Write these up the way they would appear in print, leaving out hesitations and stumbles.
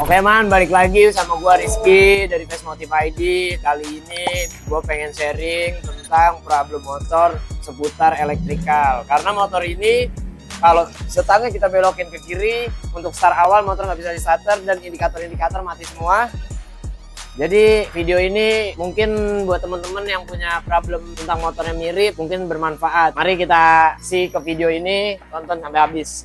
Oke man, balik lagi sama gua Rizky dari Face Motive ID. Kali ini gua pengen sharing tentang problem motor seputar elektrikal. Karena motor ini kalau setangnya kita belokin ke kiri, untuk start awal motor nggak bisa di starter dan indikator-indikator mati semua. Jadi video ini mungkin buat teman-teman yang punya problem tentang motornya mirip, mungkin bermanfaat. Mari kita ke video ini, tonton sampai habis.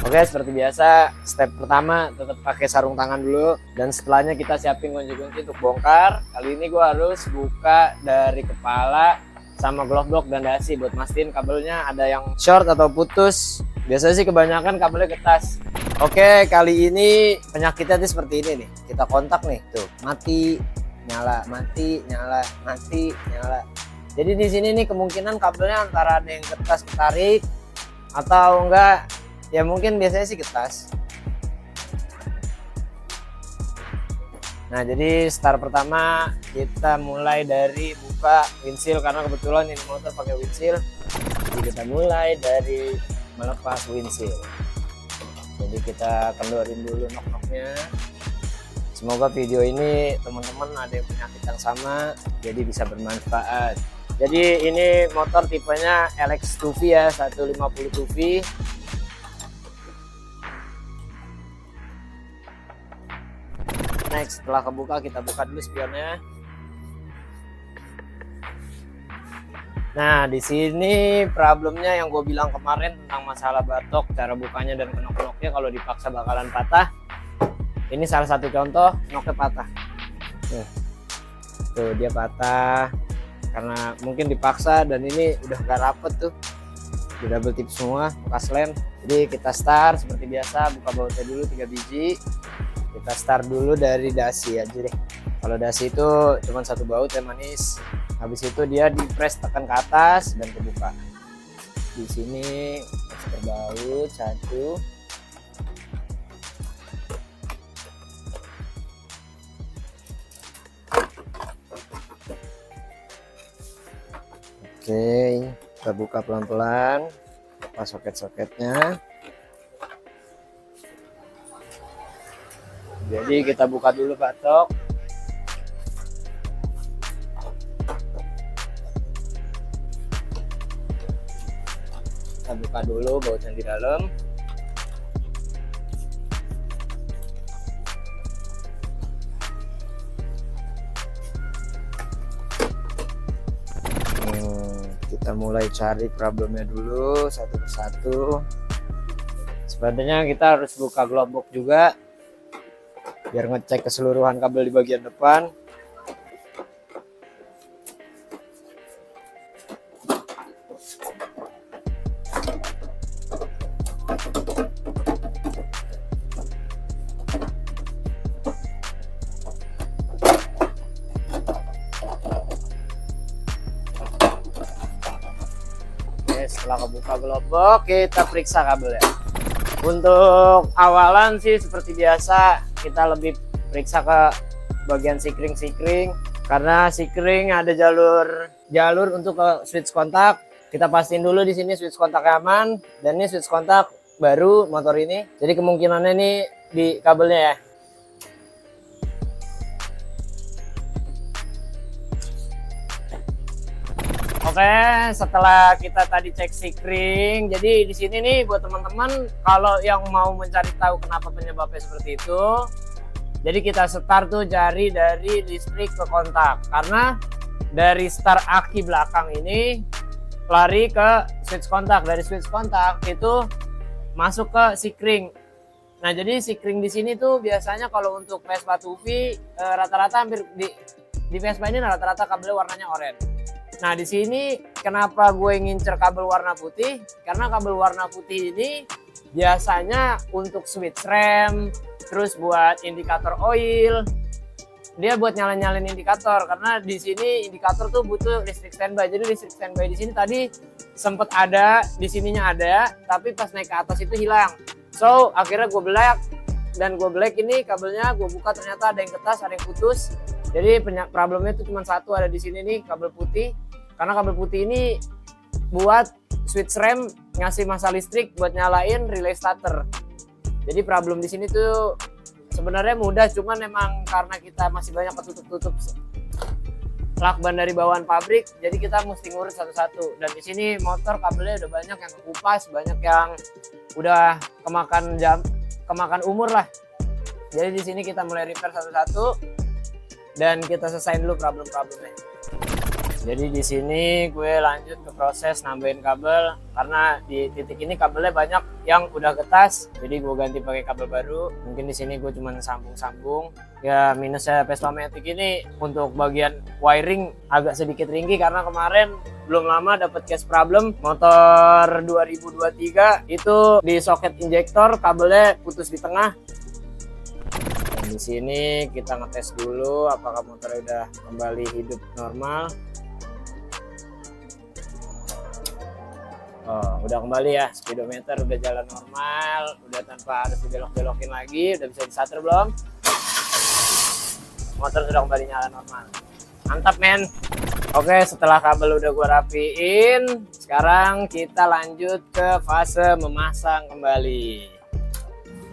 Oke, seperti biasa, step pertama tetap pakai sarung tangan dulu, dan setelahnya kita siapin kunci-kunci untuk bongkar. Kali ini gue harus buka dari kepala sama glove box dan dasi buat mastiin kabelnya ada yang short atau putus. Biasanya sih kebanyakan kabelnya ketas. Oke, kali ini penyakitnya tuh seperti ini nih. Kita kontak nih, tuh mati, nyala, mati, nyala, mati, nyala. Jadi di sini nih kemungkinan kabelnya antara ada yang ketas ketarik atau enggak. Ya mungkin biasanya sih ketas. Nah, jadi start pertama kita mulai dari buka windshield karena kebetulan ini motor pakai windshield. Jadi kita mulai dari melepas windshield. Jadi kita kendorin dulu nok-noknya. Semoga video ini teman-teman ada yang penyakit yang sama, jadi bisa bermanfaat. Jadi ini motor tipenya LX2V ya, 150 2V. Next, setelah kebuka kita buka dulu spionnya. Nah, di sini problemnya yang gue bilang kemarin tentang masalah batok, cara bukanya dan kenok-kenoknya kalau dipaksa bakalan patah. Ini salah satu contoh knoknya patah. Tuh dia patah karena mungkin dipaksa, dan ini udah gak rapet tuh, udah double tip semua bekas lem. Jadi kita start seperti biasa, buka bautnya dulu 3 biji. Kita start dulu dari dasi aja deh. Kalau dasi itu cuma satu baut ya manis. Habis itu dia di press tekan ke atas dan kebuka. Di sini masker baut satu. Oke, kita buka pelan-pelan. Lepas soket-soketnya. Jadi kita buka dulu batok. Kita buka dulu baut yang di dalam. Kita mulai cari problemnya dulu satu persatu. Sebenarnya kita harus buka glove box juga, biar ngecek keseluruhan kabel di bagian depan. Oke, setelah kebuka glove box, kita periksa kabelnya. Untuk awalan sih seperti biasa, kita lebih periksa ke bagian sikring karena sikring ada jalur untuk ke switch kontak. Kita pastiin dulu di sini switch kontaknya aman, dan ini switch kontak baru motor ini. Jadi kemungkinannya ini di kabelnya ya. Oke, setelah kita tadi cek sikring, jadi di sini nih buat teman-teman kalau yang mau mencari tahu kenapa penyebabnya seperti itu, jadi kita start tuh cari dari listrik ke kontak, karena dari start aki belakang ini lari ke switch kontak, dari switch kontak itu masuk ke sikring. Nah, jadi sikring di sini tuh biasanya kalau untuk Vespa 2V rata-rata hampir di Vespa ini rata-rata kabelnya warnanya oranye. Nah, di sini kenapa gue ngincer kabel warna putih? Karena kabel warna putih ini biasanya untuk switch rem, terus buat indikator oil. Dia buat nyala-nyalain indikator, karena di sini indikator tuh butuh listrik standby. Jadi listrik standby di sini tadi sempet ada, di sininya ada, tapi pas naik ke atas itu hilang. So, akhirnya gue black, dan gue black ini kabelnya gue buka ternyata ada yang ketas, ada yang putus. Jadi problemnya itu cuma satu, ada di sini nih kabel putih. Karena kabel putih ini buat switch rem, ngasih massa listrik buat nyalain relay starter. Jadi problem di sini tuh sebenarnya mudah, cuman emang karena kita masih banyak ketutup-tutup lakban dari bawaan pabrik, jadi kita mesti ngurus satu-satu. Dan di sini motor kabelnya udah banyak yang kekupas, banyak yang udah kemakan umur lah. Jadi di sini kita mulai repair satu-satu dan kita selesaiin dulu problem-problemnya. Jadi di sini gue lanjut ke proses nambahin kabel, karena di titik ini kabelnya banyak yang udah getas, jadi gue ganti pakai kabel baru. Mungkin di sini gue cuma sambung-sambung. Ya minusnya Vespa Matic ini untuk bagian wiring agak sedikit ringkih, karena kemarin belum lama dapat case problem motor 2023 itu di soket injektor kabelnya putus di tengah. Dan di sini kita ngetes dulu apakah motornya udah kembali hidup normal. Oh, udah kembali ya, speedometer udah jalan normal, udah tanpa harus dibelok-belokin lagi, udah bisa distarter belum? Motor sudah kembali nyala normal. Mantap men. Oke, setelah kabel udah gua rapiin, sekarang kita lanjut ke fase memasang kembali.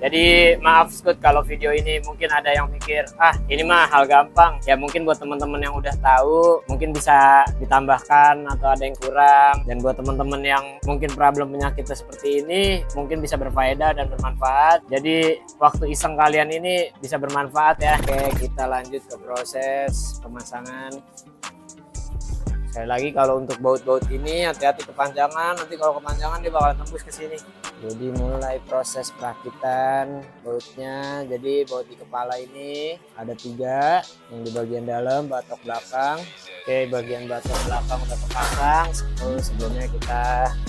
Jadi maaf Skut kalau video ini mungkin ada yang mikir, ini mah hal gampang. Ya mungkin buat teman-teman yang udah tahu, mungkin bisa ditambahkan atau ada yang kurang. Dan buat teman-teman yang mungkin problem penyakitnya seperti ini, mungkin bisa berfaedah dan bermanfaat. Jadi waktu iseng kalian ini bisa bermanfaat ya. Oke, kita lanjut ke proses pemasangan. Sekali lagi kalau untuk baut-baut ini hati-hati kepanjangan, nanti kalau kepanjangan dia bakal tembus ke sini. Jadi mulai proses perakitan bautnya. Jadi baut di kepala ini ada 3, yang di bagian dalam, batok belakang. Oke, bagian batok belakang udah terpasang. Sebelumnya kita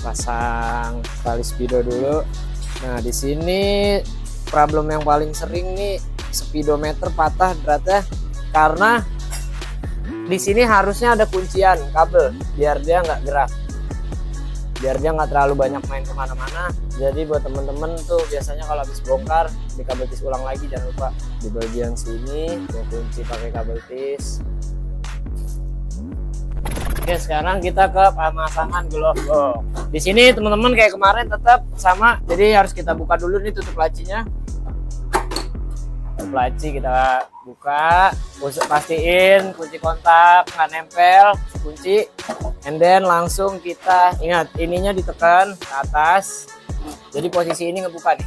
pasang tali speedo dulu. Nah di sini problem yang paling sering nih speedometer patah beratnya, karena di sini harusnya ada kuncian kabel biar dia nggak gerak, biar dia nggak terlalu banyak main kemana-mana. Jadi buat temen-temen tuh biasanya kalau habis bongkar di kabel tis ulang lagi, jangan lupa di bagian sini gua kunci pakai kabel tis. Oke, sekarang kita ke pemasangan glove box. Di sini teman-teman kayak kemarin tetap sama, jadi harus kita buka dulu nih tutup lacinya. Laci kita buka, pastiin kunci kontak nggak nempel kunci, and then langsung kita ingat ininya ditekan ke atas, jadi posisi ini ngebuka nih.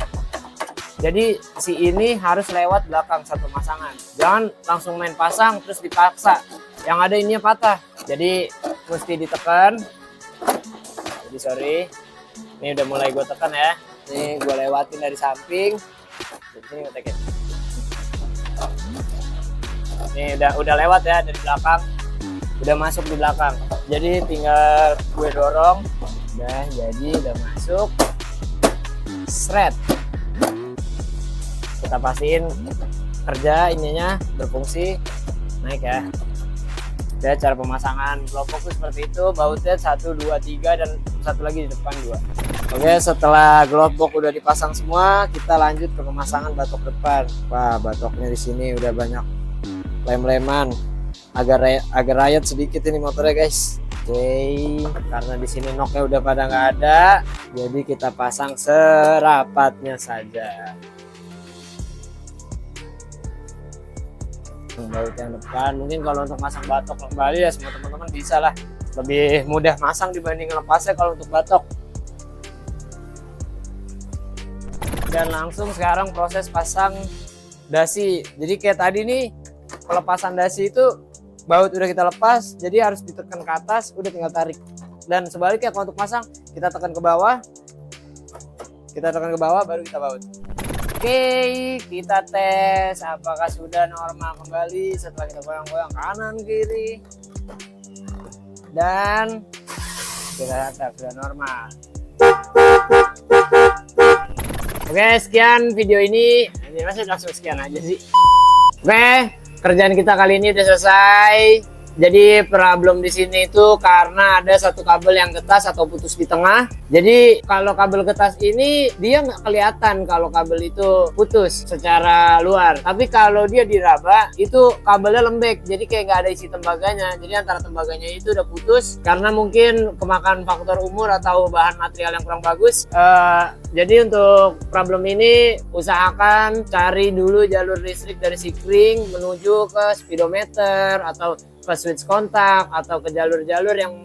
Jadi si ini harus lewat belakang satu pemasangan, jangan langsung main pasang terus dipaksa, yang ada ininya patah. Jadi mesti ditekan. Jadi sorry, ini udah mulai gue tekan ya, ini gue lewatin dari samping. Ini tekan. Ini udah lewat ya dari belakang, udah masuk di belakang. Jadi tinggal gue dorong, udah masuk. Shred. Kita pastiin kerja ininya berfungsi, naik ya. Jadi cara pemasangan glove box seperti itu, bautnya 1, 2, 3 dan satu lagi di depan 2. Oke, setelah glove box udah dipasang semua, kita lanjut ke pemasangan batok depan. Wah, batoknya di sini udah banyak lem-leman, agak rayat sedikit ini motornya guys. Oke, karena di sini noknya udah pada nggak ada, jadi kita pasang serapatnya saja. Baut yang depan, mungkin kalau untuk masang batok kembali ya semua teman-teman bisa lah, lebih mudah masang dibanding lepasnya kalau untuk batok. Dan langsung sekarang proses pasang dasi. Jadi kayak tadi nih, pelepasan dasi itu baut udah kita lepas, jadi harus ditekan ke atas, udah tinggal tarik. Dan sebaliknya kalau untuk pasang, kita tekan ke bawah, baru kita baut. Oke, kita tes apakah sudah normal kembali setelah kita goyang-goyang kanan kiri. Dan kita lihat sudah normal. Oke, sekian video ini. Ini masih langsung sekian aja sih. Oke, kerjaan kita kali ini udah selesai. Jadi problem di sini itu karena ada satu kabel yang getas atau putus di tengah. Jadi kalau kabel getas ini dia nggak kelihatan kalau kabel itu putus secara luar. Tapi kalau dia diraba itu kabelnya lembek. Jadi kayak nggak ada isi tembaganya. Jadi antara tembaganya itu udah putus karena mungkin kemakan faktor umur atau bahan material yang kurang bagus. Jadi untuk problem ini usahakan cari dulu jalur listrik dari sikring menuju ke speedometer atau ke switch kontak atau ke jalur-jalur yang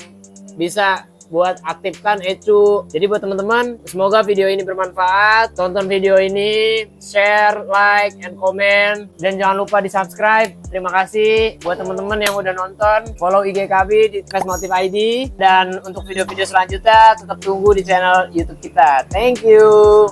bisa buat aktifkan ECU. Jadi buat teman-teman, semoga video ini bermanfaat. Tonton video ini, share, like, and comment, dan jangan lupa di subscribe. Terima kasih buat teman-teman yang udah nonton. Follow IG kami di Fastmotive ID, dan untuk video-video selanjutnya tetap tunggu di channel YouTube kita. Thank you.